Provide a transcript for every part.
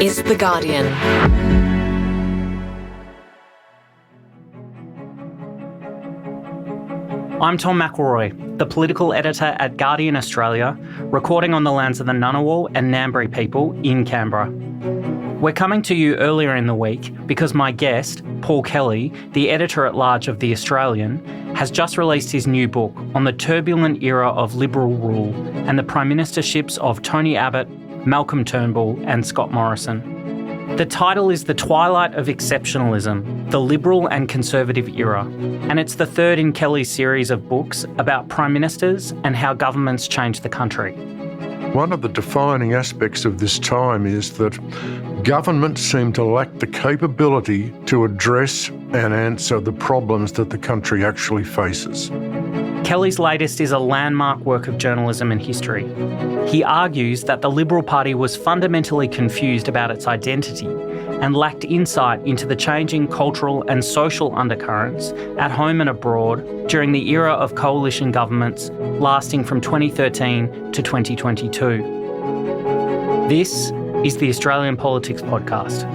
is The Guardian. I'm Tom McIlroy, the political editor at Guardian Australia, recording on the lands of the Ngunnawal and Ngambri people in Canberra. We're coming to you earlier in the week because my guest, Paul Kelly, the editor-at-large of The Australian, has just released his new book on the turbulent era of Liberal rule and the prime ministerships of Tony Abbott, Malcolm Turnbull and Scott Morrison. The title is The Twilight of Exceptionalism, the Liberal and Conservative Era, and it's the third in Kelly's series of books about prime ministers and how governments change the country. One of the defining aspects of this time is that governments seem to lack the capability to address and answer the problems that the country actually faces. Kelly's latest is a landmark work of journalism and history. He argues that the Liberal Party was fundamentally confused about its identity and lacked insight into the changing cultural and social undercurrents at home and abroad during the era of coalition governments lasting from 2013 to 2022. This is the Australian Politics Podcast.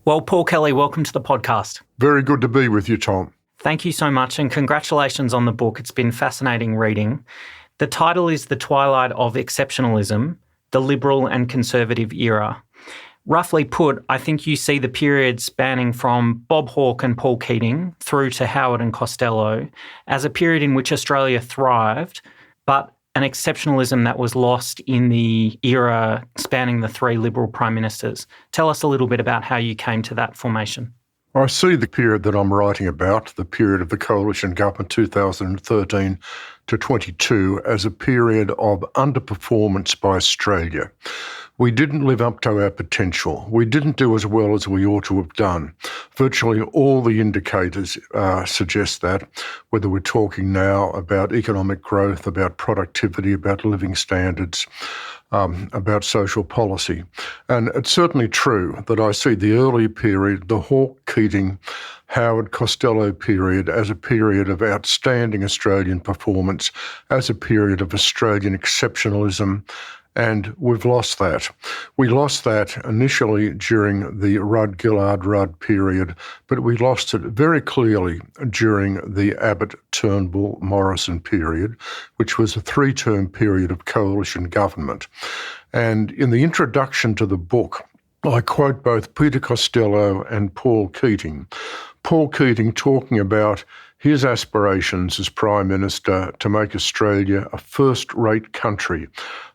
Well, Paul Kelly, welcome to the podcast. Very good to be with you, Tom. Thank you so much, and congratulations on the book. It's been fascinating reading. The title is The Twilight of Exceptionalism, the Liberal and Conservative Era. Roughly put, I think you see the period spanning from Bob Hawke and Paul Keating through to Howard and Costello as a period in which Australia thrived, but an exceptionalism that was lost in the era spanning the three Liberal prime ministers. Tell us a little bit about how you came to that formation. I see the period that I'm writing about, the period of the coalition government 2013 to 22, as a period of underperformance by Australia. We didn't live up to our potential. We didn't do as well as we ought to have done. Virtually all the indicators suggest that, whether we're talking now about economic growth, about productivity, about living standards, about social policy. And it's certainly true that I see the early period, the Hawke-Keating, Howard-Costello period, as a period of outstanding Australian performance, as a period of Australian exceptionalism, and we've lost that. We lost that initially during the Rudd-Gillard-Rudd period, but we lost it very clearly during the Abbott-Turnbull-Morrison period, which was a three-term period of coalition government. And in the introduction to the book, I quote both Peter Costello and Paul Keating. Paul Keating talking about his aspirations as Prime Minister to make Australia a first-rate country,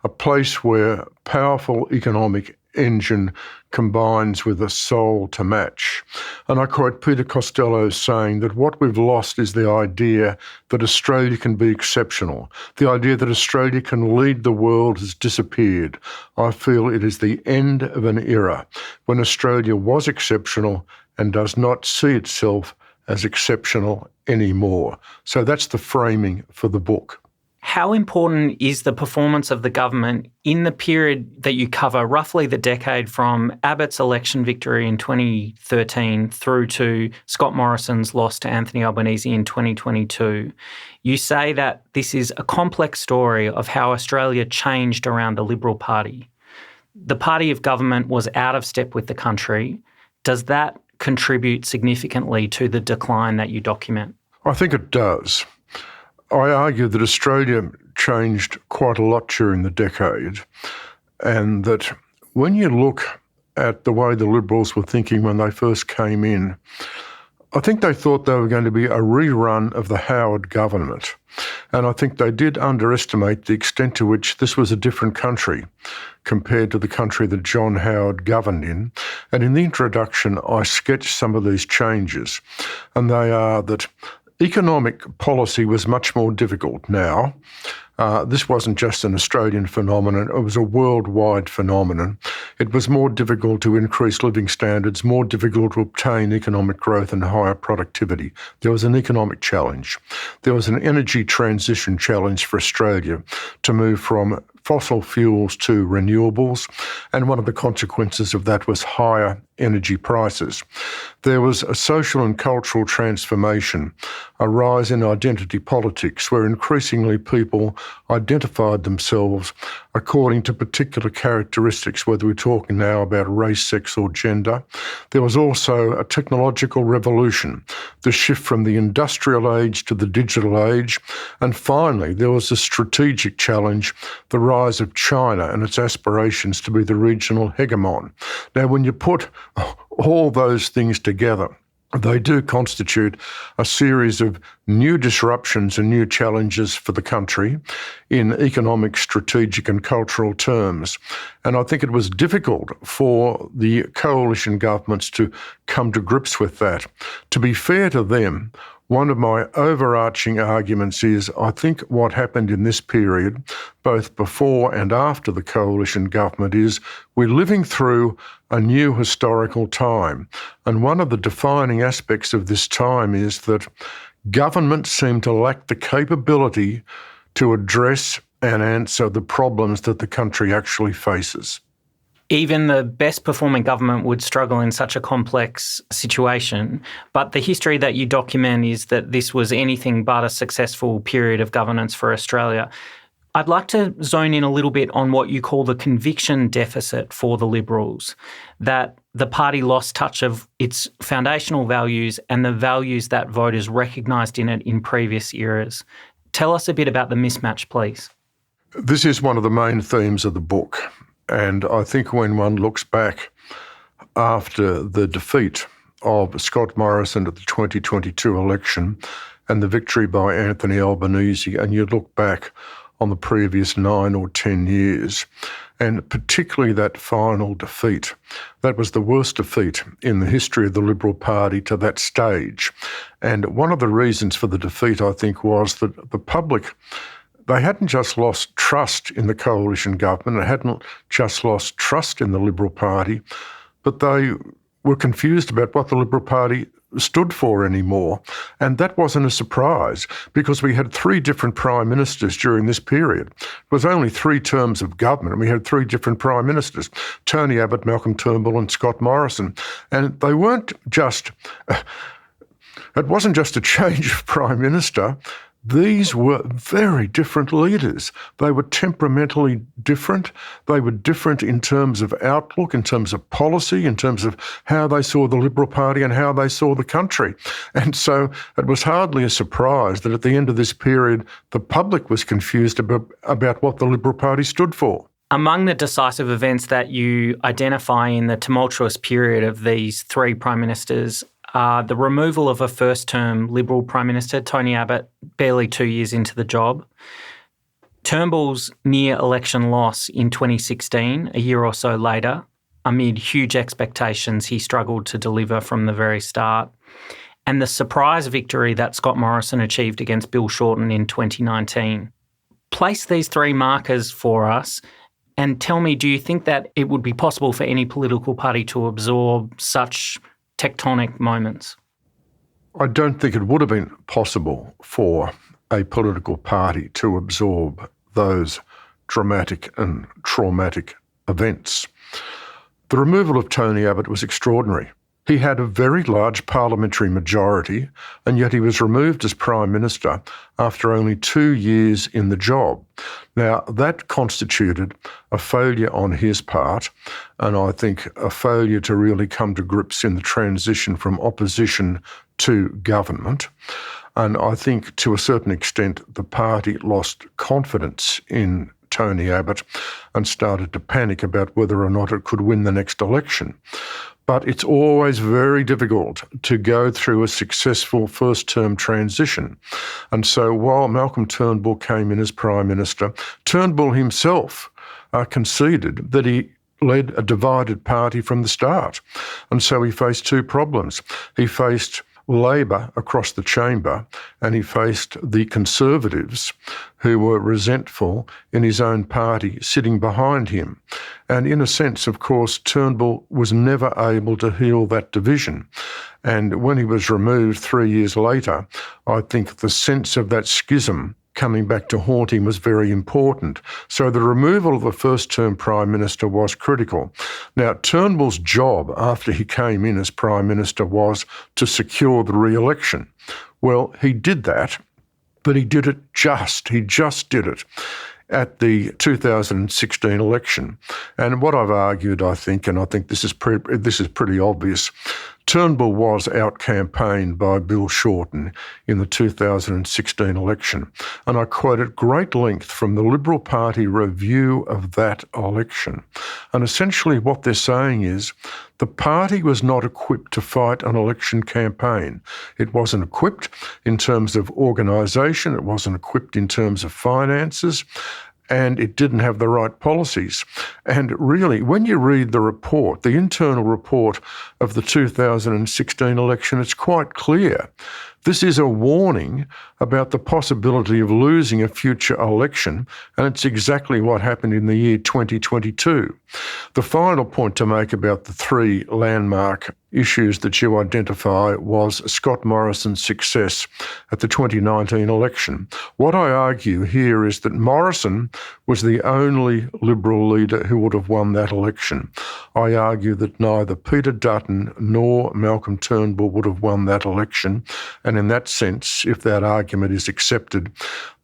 a place where powerful economic engine combines with a soul to match. And I quote Peter Costello saying that what we've lost is the idea that Australia can be exceptional. The idea that Australia can lead the world has disappeared. I feel it is the end of an era when Australia was exceptional and does not see itself as exceptional anymore. So that's the framing for the book. How important is the performance of the government in the period that you cover, roughly the decade from Abbott's election victory in 2013 through to Scott Morrison's loss to Anthony Albanese in 2022? You say that this is a complex story of how Australia changed around the Liberal Party. The party of government was out of step with the country. Does that contribute significantly to the decline that you document? I think it does. I argue that Australia changed quite a lot during the decade, and that when you look at the way the Liberals were thinking when they first came in, I think they thought they were going to be a rerun of the Howard government. And I think they did underestimate the extent to which this was a different country compared to the country that John Howard governed in. And in the introduction, I sketch some of these changes. And they are that economic policy was much more difficult now. This wasn't just an Australian phenomenon, it was a worldwide phenomenon. It was more difficult to increase living standards, more difficult to obtain economic growth and higher productivity. There was an economic challenge. There was an energy transition challenge for Australia to move from fossil fuels to renewables, and one of the consequences of that was higher energy prices. There was a social and cultural transformation, a rise in identity politics where increasingly people identified themselves according to particular characteristics, whether we're talking now about race, sex or gender. There was also a technological revolution, the shift from the industrial age to the digital age, and finally there was a strategic challenge, the rise of China and its aspirations to be the regional hegemon. Now, when you put all those things together, they do constitute a series of new disruptions and new challenges for the country in economic, strategic and cultural terms. And I think it was difficult for the coalition governments to come to grips with that. To be fair to them, one of my overarching arguments is I think what happened in this period, both before and after the coalition government, is we're living through a new historical time. And one of the defining aspects of this time is that governments seem to lack the capability to address and answer the problems that the country actually faces. Even the best performing government would struggle in such a complex situation, but the history that you document is that this was anything but a successful period of governance for Australia. I'd like to zone in a little bit on what you call the conviction deficit for the Liberals, that the party lost touch of its foundational values and the values that voters recognised in it in previous eras. Tell us a bit about the mismatch, please. This is one of the main themes of the book. And I think when one looks back after the defeat of Scott Morrison at the 2022 election and the victory by Anthony Albanese, and you look back on the previous 9 or 10 years, and particularly that final defeat, that was the worst defeat in the history of the Liberal Party to that stage. And one of the reasons for the defeat, I think, was that the public, they hadn't just lost trust in the coalition government, they hadn't just lost trust in the Liberal Party, but they were confused about what the Liberal Party stood for anymore. And that wasn't a surprise because we had 3 different prime ministers during this period. It was only 3 terms of government and we had 3 different prime ministers, Tony Abbott, Malcolm Turnbull and Scott Morrison. And they weren't just, it wasn't just a change of prime minister. These were very different leaders. They were temperamentally different. They were different in terms of outlook, in terms of policy, in terms of how they saw the Liberal Party and how they saw the country. And so it was hardly a surprise that at the end of this period, the public was confused about what the Liberal Party stood for. Among the decisive events that you identify in the tumultuous period of these 3 prime ministers, the removal of a first-term Liberal Prime Minister, Tony Abbott, barely 2 years into the job, Turnbull's near-election loss in 2016, a year or so later, amid huge expectations he struggled to deliver from the very start, and the surprise victory that Scott Morrison achieved against Bill Shorten in 2019. Place these 3 markers for us and tell me, do you think that it would be possible for any political party to absorb such tectonic moments? I don't think it would have been possible for a political party to absorb those dramatic and traumatic events. The removal of Tony Abbott was extraordinary. He had a very large parliamentary majority, and yet he was removed as Prime Minister after only 2 years in the job. Now, that constituted a failure on his part, and I think a failure to really come to grips in the transition from opposition to government. And I think to a certain extent the party lost confidence in Tony Abbott and started to panic about whether or not it could win the next election. But it's always very difficult to go through a successful first-term transition. And so while Malcolm Turnbull came in as Prime Minister, Turnbull himself conceded that he led a divided party from the start. And so he faced 2 problems. He faced Labor across the chamber, and he faced the Conservatives who were resentful in his own party sitting behind him. And in a sense, of course, Turnbull was never able to heal that division. And when he was removed 3 years later, I think the sense of that schism coming back to haunt him was very important. So the removal of the first-term Prime Minister was critical. Now, Turnbull's job after he came in as Prime Minister was to secure the re-election. Well, he did that, but he did it he just did it at the 2016 election. And what I've argued, I think, and I think this is pretty obvious, Turnbull was out-campaigned by Bill Shorten in the 2016 election. And I quote at great length from the Liberal Party review of that election. And essentially what they're saying is the party was not equipped to fight an election campaign. It wasn't equipped in terms of organisation, it wasn't equipped in terms of finances, and it didn't have the right policies. And really, when you read the report, the internal report of the 2016 election, it's quite clear. This is a warning about the possibility of losing a future election, and it's exactly what happened in the year 2022. The final point to make about the three landmark issues that you identify was Scott Morrison's success at the 2019 election. What I argue here is that Morrison was the only Liberal leader who would have won that election. I argue that neither Peter Dutton nor Malcolm Turnbull would have won that election, and in that sense, if that argument is accepted,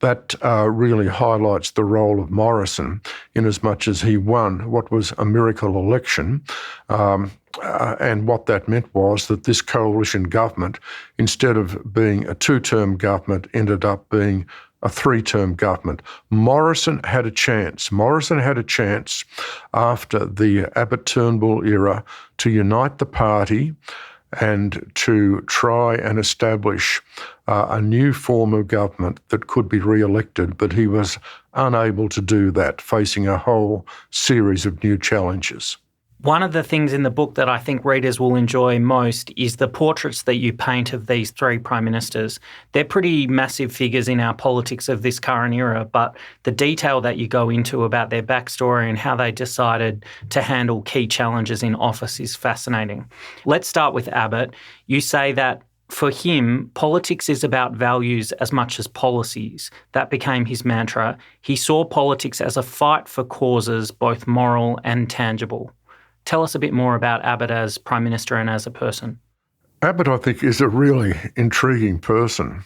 that really highlights the role of Morrison in as much as he won what was a miracle election. And what that meant was that this coalition government, instead of being a two-term government, ended up being a three-term government. Morrison had a chance. Morrison had a chance after the Abbott-Turnbull era to unite the party and to try and establish a new form of government that could be re-elected, but he was unable to do that, facing a whole series of new challenges. One of the things in the book that I think readers will enjoy most is the portraits that you paint of these three prime ministers. They're pretty massive figures in our politics of this current era, but the detail that you go into about their backstory and how they decided to handle key challenges in office is fascinating. Let's start with Abbott. You say that for him, politics is about values as much as policies. That became his mantra. He saw politics as a fight for causes, both moral and tangible. Tell us a bit more about Abbott as Prime Minister and as a person. Abbott, I think, is a really intriguing person.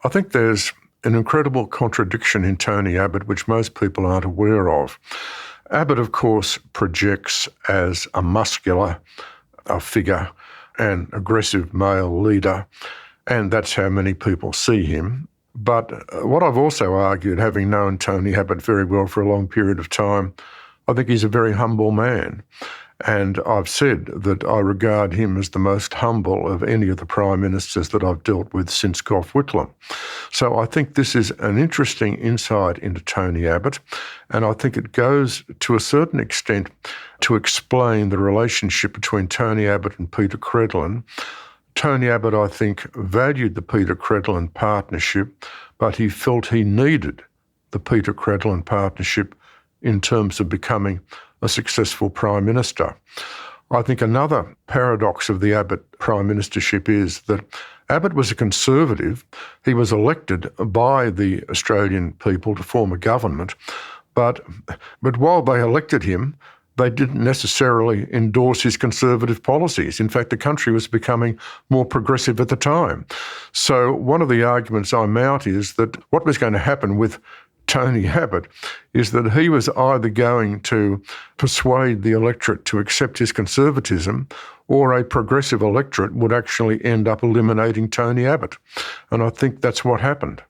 I think there's an incredible contradiction in Tony Abbott, which most people aren't aware of. Abbott, of course, projects as a muscular figure, an aggressive male leader, and that's how many people see him. But what I've also argued, having known Tony Abbott very well for a long period of time, I think he's a very humble man. And I've said that I regard him as the most humble of any of the prime ministers that I've dealt with since Gough Whitlam. So I think this is an interesting insight into Tony Abbott, and I think it goes to a certain extent to explain the relationship between Tony Abbott and Peter Credlin. Tony Abbott, I think, valued the Peter Credlin partnership, but he felt he needed the Peter Credlin partnership in terms of becoming a successful Prime Minister. I think another paradox of the Abbott Prime Ministership is that Abbott was a Conservative. He was elected by the Australian people to form a government, but while they elected him, they didn't necessarily endorse his conservative policies. In fact, the country was becoming more progressive at the time. So one of the arguments I mount is that what was going to happen with Tony Abbott is that he was either going to persuade the electorate to accept his conservatism, or a progressive electorate would actually end up eliminating Tony Abbott. And I think that's what happened.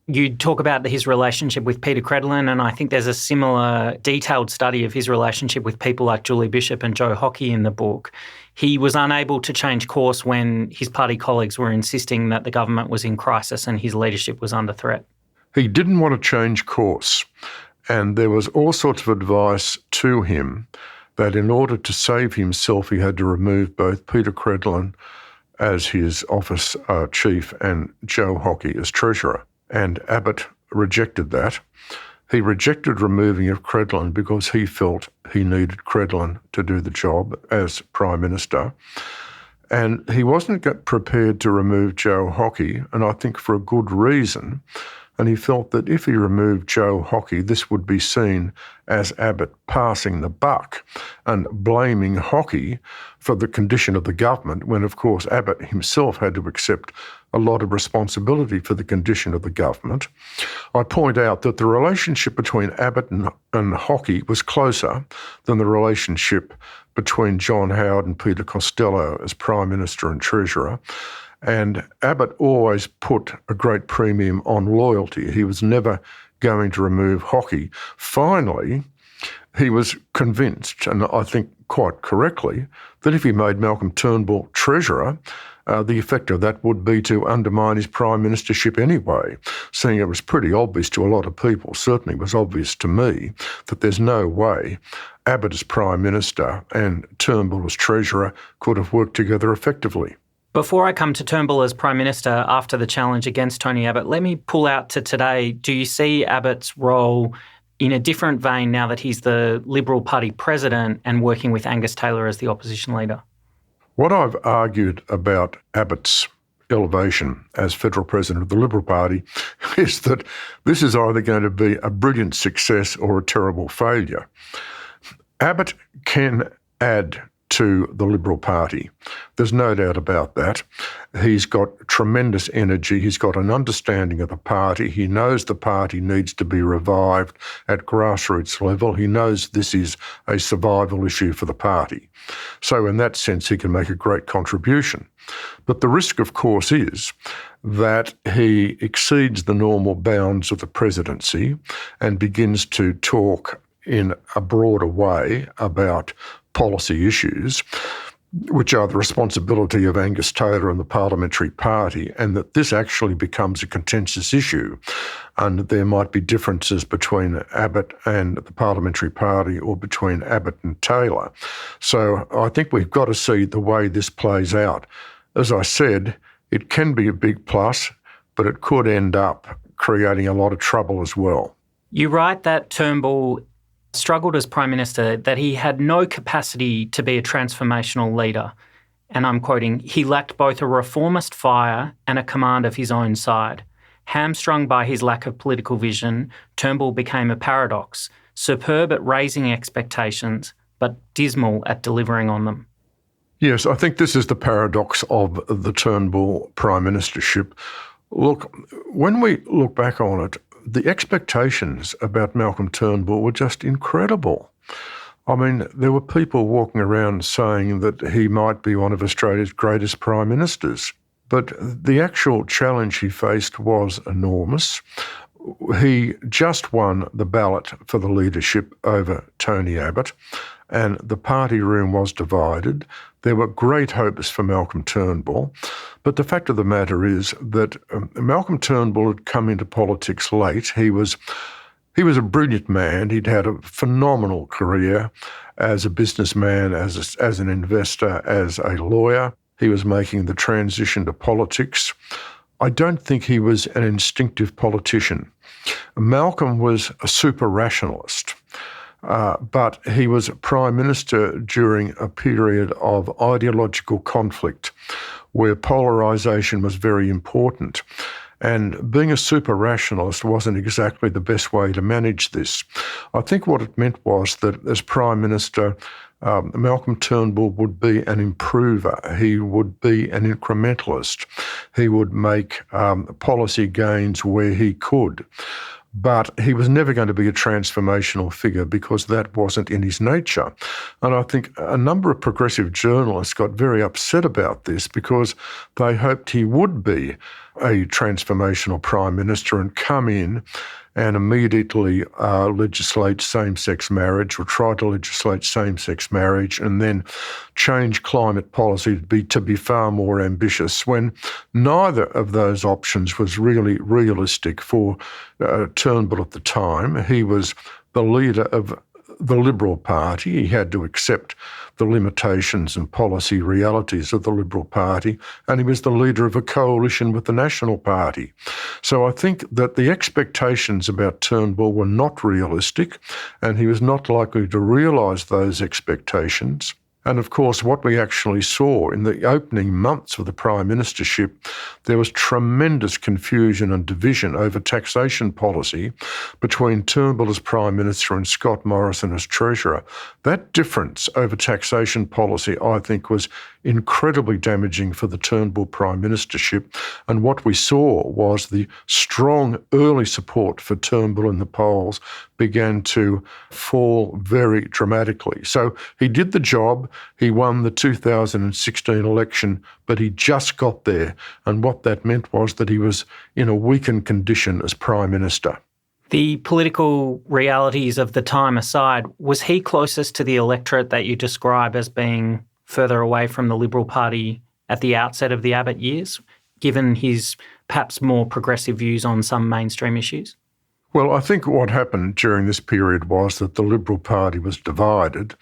You talk about his relationship with Peter Credlin, and I think there's a similar detailed study of his relationship with people like Julie Bishop and Joe Hockey in the book. He was unable to change course when his party colleagues were insisting that the government was in crisis and his leadership was under threat. He didn't want to change course, and there was all sorts of advice to him that in order to save himself, he had to remove both Peter Credlin as his office chief and Joe Hockey as treasurer. And Abbott rejected that. He rejected removing of Credlin because he felt he needed Credlin to do the job as Prime Minister. And he wasn't prepared to remove Joe Hockey, and I think for a good reason. and he felt that if he removed Joe Hockey, this would be seen as Abbott passing the buck and blaming Hockey for the condition of the government, when of course Abbott himself had to accept a lot of responsibility for the condition of the government. I point out that the relationship between Abbott and Hockey was closer than the relationship between John Howard and Peter Costello as Prime Minister and Treasurer. And Abbott always put a great premium on loyalty. He was never going to remove Hockey. Finally, he was convinced, and I think quite correctly, that if he made Malcolm Turnbull Treasurer, the effect of that would be to undermine his prime ministership anyway, seeing it was pretty obvious to a lot of people, certainly was obvious to me, that there's no way Abbott as Prime Minister and Turnbull as Treasurer could have worked together effectively. Before I come to Turnbull as Prime Minister after the challenge against Tony Abbott, let me pull out to today. Do you see Abbott's role in a different vein now that he's the Liberal Party president and working with Angus Taylor as the opposition leader? What I've argued about Abbott's elevation as federal president of the Liberal Party is that this is either going to be a brilliant success or a terrible failure. Abbott can add to the Liberal Party. There's no doubt about that. He's got tremendous energy. He's got an understanding of the party. He knows the party needs to be revived at grassroots level. He knows this is a survival issue for the party. So in that sense, he can make a great contribution. But the risk, of course, is that he exceeds the normal bounds of the presidency and begins to talk in a broader way about policy issues, which are the responsibility of Angus Taylor and the parliamentary party, and that this actually becomes a contentious issue. And there might be differences between Abbott and the parliamentary party or between Abbott and Taylor. So I think we've got to see the way this plays out. As I said, it can be a big plus, but it could end up creating a lot of trouble as well. You write that Turnbull struggled as Prime Minister, that he had no capacity to be a transformational leader. And I'm quoting, "He lacked both a reformist fire and a command of his own side. Hamstrung by his lack of political vision, Turnbull became a paradox, superb at raising expectations, but dismal at delivering on them." Yes, I think this is the paradox of the Turnbull Prime Ministership. Look, when we look back on it, the expectations about Malcolm Turnbull were just incredible. I mean, there were people walking around saying that he might be one of Australia's greatest prime ministers. But the actual challenge he faced was enormous. He just won the ballot for the leadership over Tony Abbott, and the party room was divided. There were great hopes for Malcolm Turnbull, but the fact of the matter is that Malcolm Turnbull had come into politics late. He was a brilliant man. He'd had a phenomenal career as a businessman, as an investor, as a lawyer. He was making the transition to politics. I don't think he was an instinctive politician. Malcolm was a super rationalist. But he was Prime Minister during a period of ideological conflict where polarisation was very important. And being a super rationalist wasn't exactly the best way to manage this. I think what it meant was that as Prime Minister, Malcolm Turnbull would be an improver. He would be an incrementalist. He would make policy gains where he could. But he was never going to be a transformational figure because that wasn't in his nature. And I think a number of progressive journalists got very upset about this because they hoped he would be a transformational Prime Minister and come in and immediately legislate same-sex marriage or try to legislate same-sex marriage and then change climate policy to be far more ambitious, when neither of those options was really realistic for Turnbull at the time. He was the leader of the Liberal Party. He had to accept the limitations and policy realities of the Liberal Party, and he was the leader of a coalition with the National Party. So I think that the expectations about Turnbull were not realistic, and he was not likely to realise those expectations. And of course, what we actually saw in the opening months of the prime ministership, there was tremendous confusion and division over taxation policy between Turnbull as prime minister and Scott Morrison as treasurer. That difference over taxation policy, I think, was incredibly damaging for the Turnbull prime ministership. And what we saw was the strong early support for Turnbull in the polls began to fall very dramatically. So he did the job. He won the 2016 election, but he just got there. And what that meant was that he was in a weakened condition as Prime Minister. The political realities of the time aside, was he closest to the electorate that you describe as being further away from the Liberal Party at the outset of the Abbott years, given his perhaps more progressive views on some mainstream issues? Well, I think what happened during this period was that the Liberal Party was divided,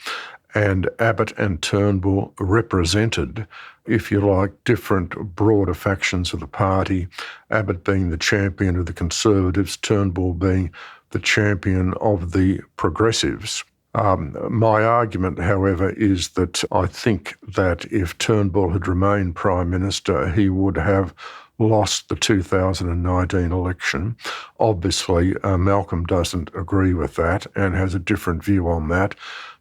and Abbott and Turnbull represented, if you like, different broader factions of the party, Abbott being the champion of the Conservatives, Turnbull being the champion of the Progressives. My argument, however, is that I think that if Turnbull had remained Prime Minister, he would have lost the 2019 election. Obviously, Malcolm doesn't agree with that and has a different view on that,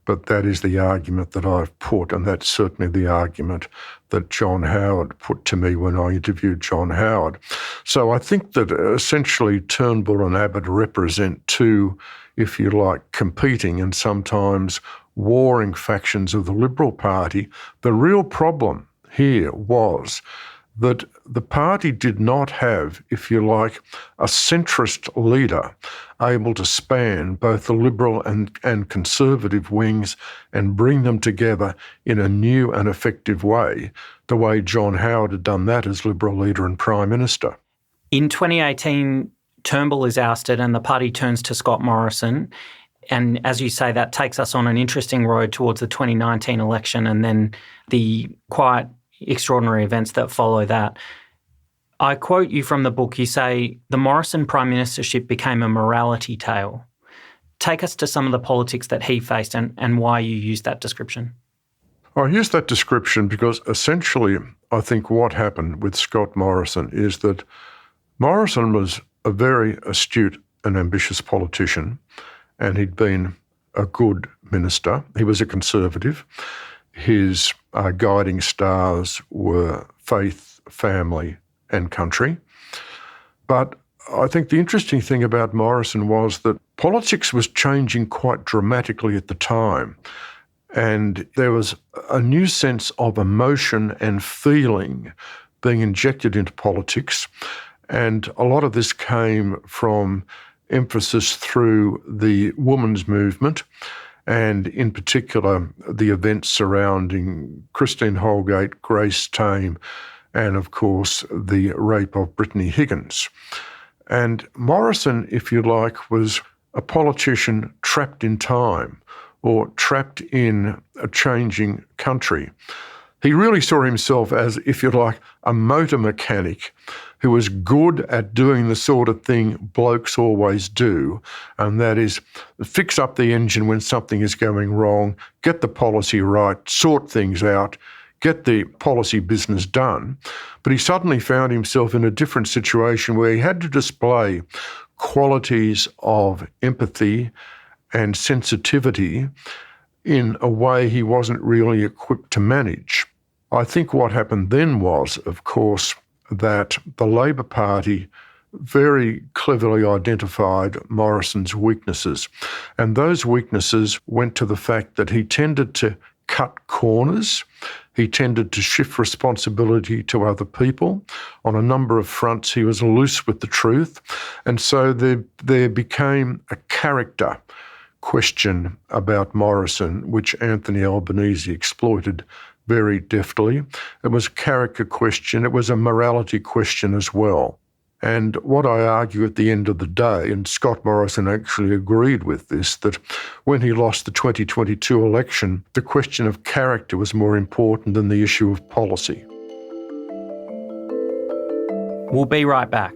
but that is the argument that I've put, and that's certainly the argument that John Howard put to me when I interviewed John Howard. So I think that essentially Turnbull and Abbott represent two, if you like, competing and sometimes warring factions of the Liberal Party. The real problem here was that the party did not have, if you like, a centrist leader able to span both the Liberal and Conservative wings and bring them together in a new and effective way, the way John Howard had done that as Liberal leader and Prime Minister. In 2018, Turnbull is ousted and the party turns to Scott Morrison. And as you say, that takes us on an interesting road towards the 2019 election and then the quite extraordinary events that follow that. I quote you from the book. You say, the Morrison prime ministership became a morality tale. Take us to some of the politics that he faced and why you use that description. I use that description because essentially I think what happened with Scott Morrison is that Morrison was a very astute and ambitious politician, and he'd been a good minister. He was a Conservative. His guiding stars were faith, family and country. But I think the interesting thing about Morrison was that politics was changing quite dramatically at the time, and there was a new sense of emotion and feeling being injected into politics, and a lot of this came from emphasis through the women's movement, and in particular the events surrounding Christine Holgate, Grace Tame, and of course the rape of Brittany Higgins. And Morrison, if you like, was a politician trapped in time or trapped in a changing country. He really saw himself as, if you like, a motor mechanic who was good at doing the sort of thing blokes always do, and that is fix up the engine when something is going wrong, get the policy right, sort things out, get the policy business done. But he suddenly found himself in a different situation where he had to display qualities of empathy and sensitivity in a way he wasn't really equipped to manage. I think what happened then was, of course, that the Labor Party very cleverly identified Morrison's weaknesses. And those weaknesses went to the fact that he tended to cut corners. He tended to shift responsibility to other people. On a number of fronts, he was loose with the truth. And so there became a character question about Morrison, which Anthony Albanese exploited very deftly. It was a character question. It was a morality question as well. And what I argue at the end of the day, and Scott Morrison actually agreed with this, that when he lost the 2022 election, the question of character was more important than the issue of policy. We'll be right back.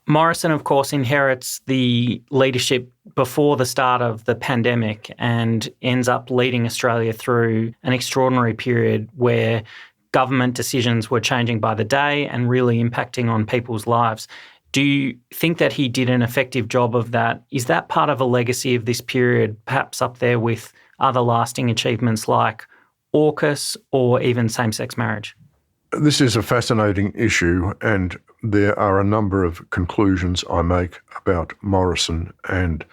Morrison, of course, inherits the leadership before the start of the pandemic and ends up leading Australia through an extraordinary period where government decisions were changing by the day and really impacting on people's lives. Do you think that he did an effective job of that? Is that part of a legacy of this period, perhaps up there with other lasting achievements like AUKUS or even same-sex marriage? This is a fascinating issue, and there are a number of conclusions I make about Morrison and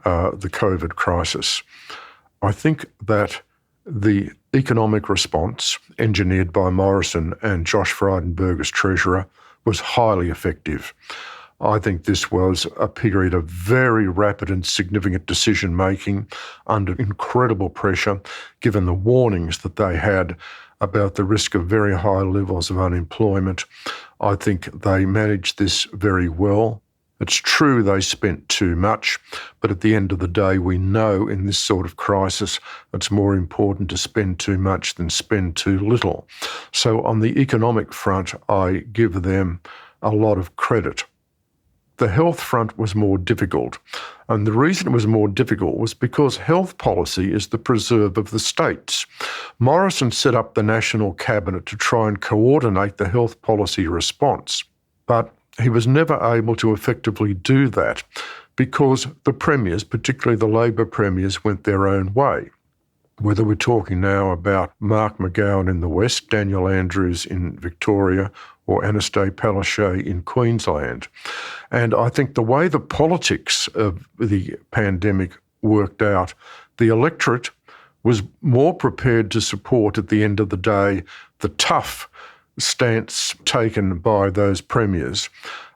the COVID crisis. I think that the economic response engineered by Morrison and Josh Frydenberg as Treasurer was highly effective. I think this was a period of very rapid and significant decision-making under incredible pressure, given the warnings that they had about the risk of very high levels of unemployment. I think they managed this very well. It's true they spent too much, but at the end of the day, we know in this sort of crisis, it's more important to spend too much than spend too little. So on the economic front, I give them a lot of credit. The health front was more difficult. And the reason it was more difficult was because health policy is the preserve of the states. Morrison set up the National Cabinet to try and coordinate the health policy response. But he was never able to effectively do that because the premiers, particularly the Labor premiers, went their own way. Whether we're talking now about Mark McGowan in the West, Daniel Andrews in Victoria, or Anastasia Palaszczuk in Queensland. And I think the way the politics of the pandemic worked out, the electorate was more prepared to support at the end of the day the tough stance taken by those premiers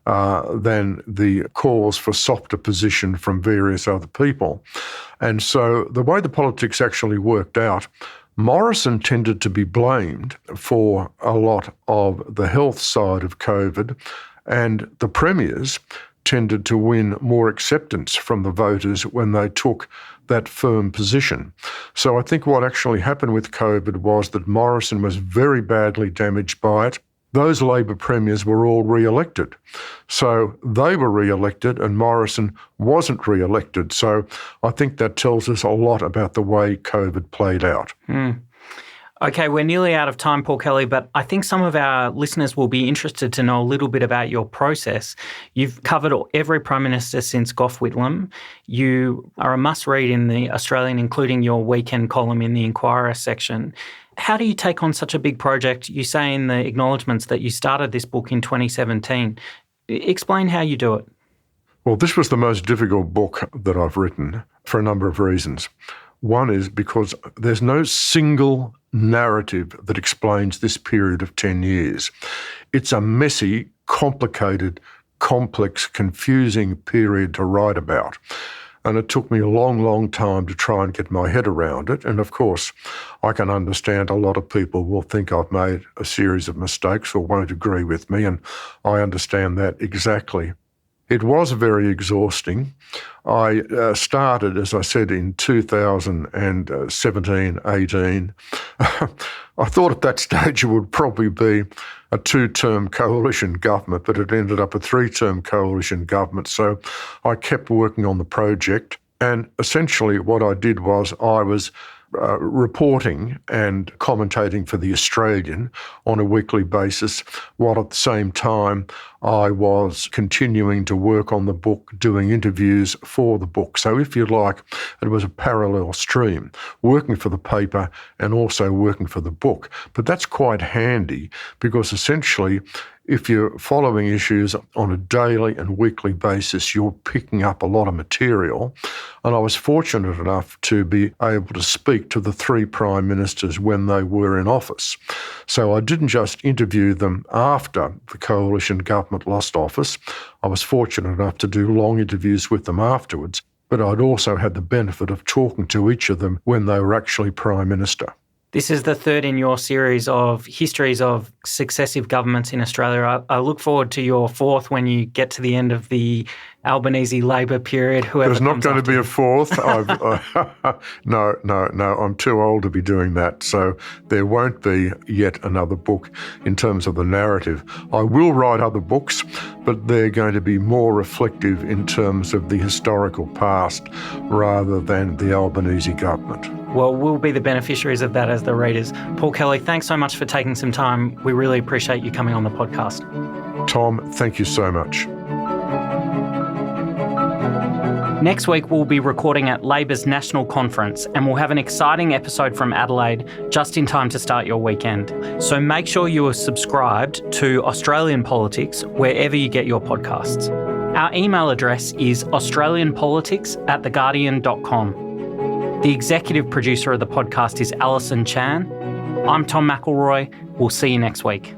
than the calls for softer position from various other people. And so the way the politics actually worked out, Morrison tended to be blamed for a lot of the health side of COVID, and the premiers tended to win more acceptance from the voters when they took that firm position. So I think what actually happened with COVID was that Morrison was very badly damaged by it. Those Labor premiers were all re-elected. So they were re-elected and Morrison wasn't re-elected. So I think that tells us a lot about the way COVID played out. Okay, we're nearly out of time, Paul Kelly, but I think some of our listeners will be interested to know a little bit about your process. You've covered every Prime Minister since Gough Whitlam. You are a must-read in The Australian, including your weekend column in the Inquirer section. How do you take on such a big project? You say in the acknowledgements that you started this book in 2017. Explain how you do it. Well, this was the most difficult book that I've written for a number of reasons. One is because there's no single narrative that explains this period of 10 years. It's a messy, complicated, complex, confusing period to write about. And it took me a long, long time to try and get my head around it. And of course, I can understand a lot of people will think I've made a series of mistakes or won't agree with me, and I understand that exactly. It was very exhausting. I started, as I said, in 2017, 18. I thought at that stage it would probably be a 2-term coalition government, but it ended up a 3-term coalition government. So I kept working on the project. And essentially what I did was I was reporting and commentating for The Australian on a weekly basis, while at the same time I was continuing to work on the book, doing interviews for the book. So if you like, it was a parallel stream, working for the paper and also working for the book. But that's quite handy because essentially if you're following issues on a daily and weekly basis, you're picking up a lot of material. And I was fortunate enough to be able to speak to the 3 Prime Ministers when they were in office. So I didn't just interview them after the coalition government lost office. I was fortunate enough to do long interviews with them afterwards. But I'd also had the benefit of talking to each of them when they were actually Prime Minister. This is the third in your series of histories of successive governments in Australia. I look forward to your fourth when you get to the end of the Albanese Labor period. There's not going to be a fourth. No, I'm too old to be doing that. So there won't be yet another book in terms of the narrative. I will write other books, but they're going to be more reflective in terms of the historical past rather than the Albanese government. Well, we'll be the beneficiaries of that as the readers. Paul Kelly, thanks so much for taking some time. We really appreciate you coming on the podcast. Tom, thank you so much. Next week, we'll be recording at Labor's National Conference, and we'll have an exciting episode from Adelaide just in time to start your weekend. So make sure you are subscribed to Australian Politics wherever you get your podcasts. Our email address is australianpolitics@theguardian.com. The executive producer of the podcast is Alison Chan. I'm Tom McIlroy. We'll see you next week.